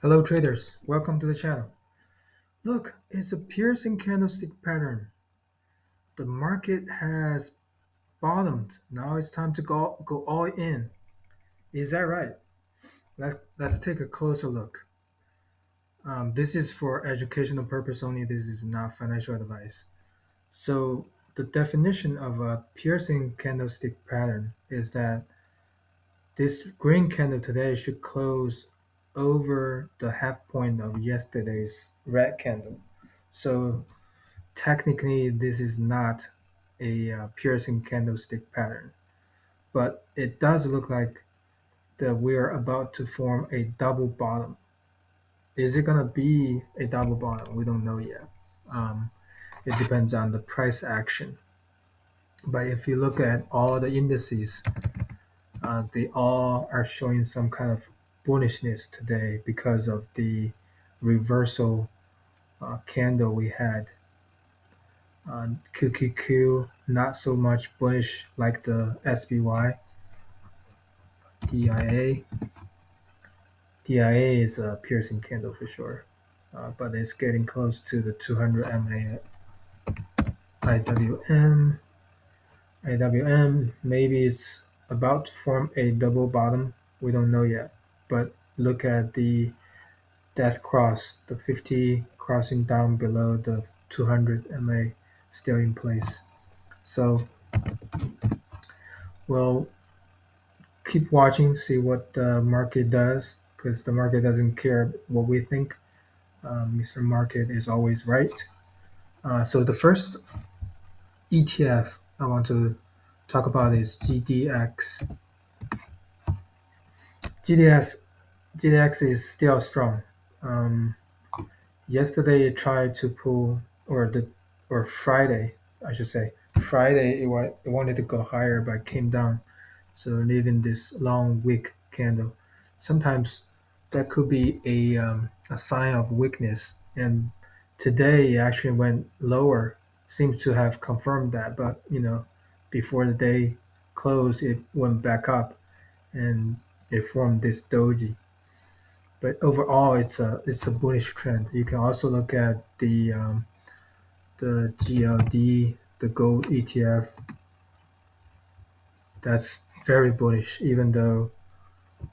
Hello traders, welcome to the channel. Look, it's a piercing candlestick pattern. The market has bottomed. Now it's time to go all in. Is that right? Let's take a closer look. This is for educational purpose only. This is not financial advice. So the definition of a piercing candlestick pattern is that this green candle today should close over the half point of yesterday's red candle. So technically, this is not a piercing candlestick pattern, but it does look like that we're about to form a double bottom. Is it gonna be a double bottom? We don't know yet. Um, it depends on the price action. But if you look at all the indices, they all are showing some kind of bullishness today because of the reversal candle we had. QQQ not so much bullish like the SPY. DIA DIA is a piercing candle for sure, but it's getting close to the 200 MA. IWM IWM maybe it's about to form a double bottom. We don't know yet, but look at the death cross, the 50 crossing down below the 200 MA still in place. So we'll keep watching, see what the market does, because the market doesn't care what we think. Mr. Market is always right. So the first ETF I want to talk about is GDX. GDX GDX is still strong. Um, Yesterday it tried to pull, or Friday, I should say. Friday it wanted to go higher but came down. So leaving this long wick candle. Sometimes that could be a sign of weakness. And today it actually went lower. Seems to have confirmed that, but before the day closed, it went back up and it formed this doji. But overall, it's a bullish trend. You can also look at the GLD, the gold ETF. That's very bullish, even though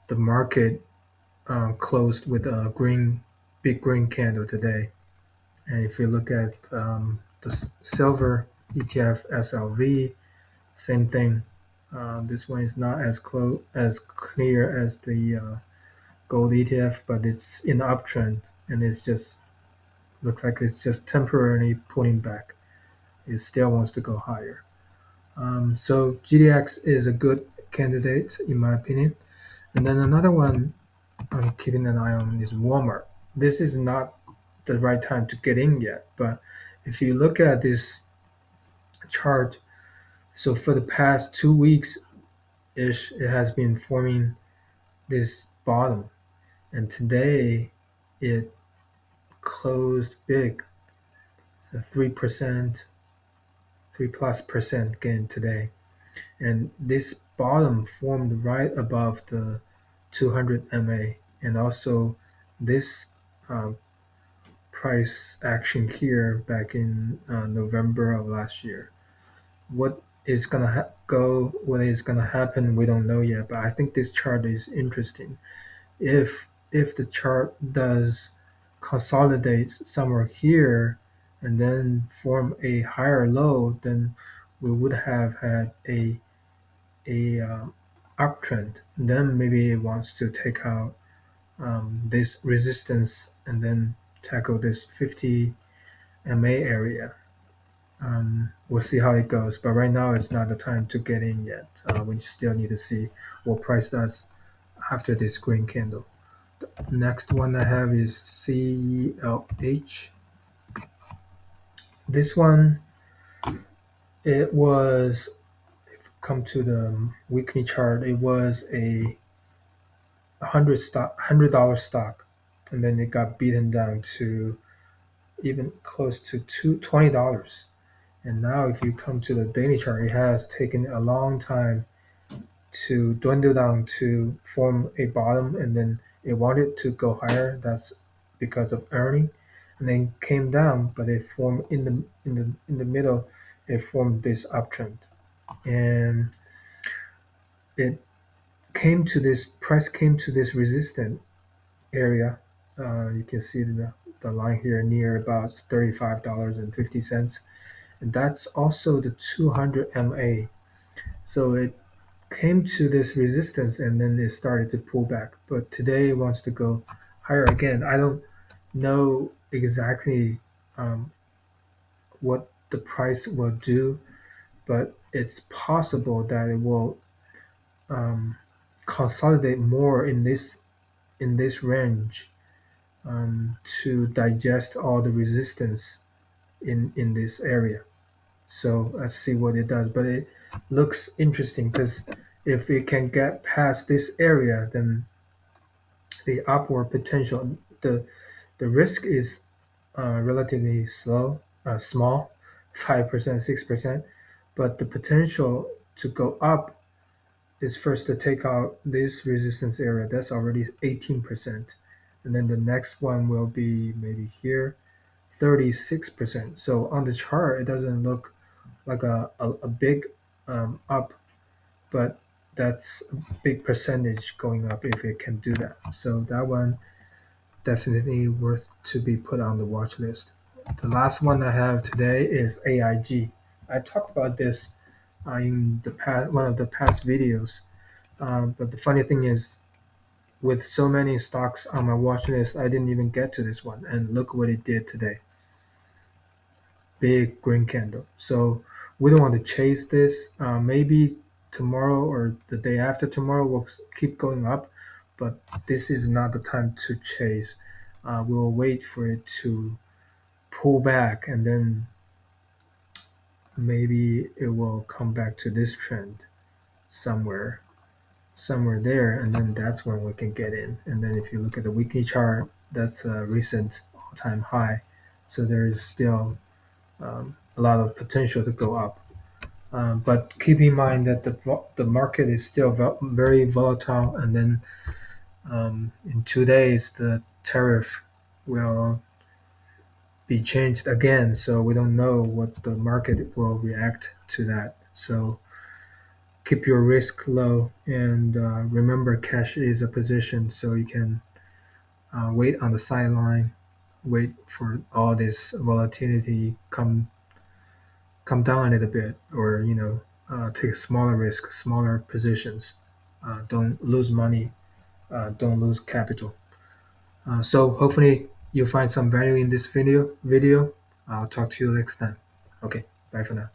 the market closed with a big green candle today. And if you look at the silver ETF SLV, same thing. This one is not as clear as the gold ETF, but it's in the uptrend, and it's just looks like it's just temporarily pulling back. It still wants to go higher. So GDX is a good candidate in my opinion. And then another one I'm keeping an eye on is Walmart. This is not the right time to get in yet, but if you look at this chart, so for the past 2 weeks ish, it has been forming this bottom, and today it closed big, so 3%, 3+% gain today, and this bottom formed right above the 200 MA, and also this uh, price action here back in November of last year. What is gonna happen, we don't know yet. But I think this chart is interesting. If the chart does consolidate somewhere here and then form a higher low, then we would have had a uptrend. Then maybe it wants to take out this resistance and then tackle this 50 MA area. We'll see how it goes, but right now it's not the time to get in yet. We still need to see what price does after this green candle. The next one I have is CELH. This one, it was, come to the weekly chart, it was a $100 stock, and then it got beaten down to even close to $20. And now, if you come to the daily chart, it has taken a long time to dwindle down to form a bottom and then It wanted to go higher. That's because of earning, and then came down, but it formed in the middle. It formed this uptrend, and it came to this price came to this resistant area. You can see the line here near about $35.50, and that's also the 200 MA. So it came to this resistance and then it started to pull back. But today it wants to go higher again. I don't know exactly um, what the price will do, but it's possible that it will um, consolidate more in this range to digest all the resistance in this area. So let's see what it does. But it looks interesting because if it can get past this area, then the upward potential, the risk is relatively small, 5%, 6%, but the potential to go up is first to take out this resistance area. That's already 18%, and then the next one will be maybe here, 36%. So on the chart, it doesn't look like a big up, but that's a big percentage going up if it can do that. So that one definitely worth to be put on the watch list. The last one I have today is AIG. I talked about this in the past one of the past videos, but the funny thing is, with so many stocks on my watch list, I didn't even get to this one. And look what it did today. Big green candle. So we don't want to chase this. Maybe tomorrow or the day after tomorrow will keep going up, but this is not the time to chase. We'll wait for it to pull back, and then maybe it will come back to this trend somewhere, somewhere there, and then that's when we can get in. And then if you look at the weekly chart, that's a recent all-time high. So there is still a lot of potential to go up. But keep in mind that the market is still very volatile, and then in 2 days the tariff will be changed again. So we don't know what the market will react to that. So keep your risk low, and remember cash is a position, so you can wait on the sideline, wait for all this volatility come down a little bit, or take smaller risk, smaller positions. Don't lose money, don't lose capital. So hopefully you find some value in this video. I'll talk to you next time. Okay, bye for now.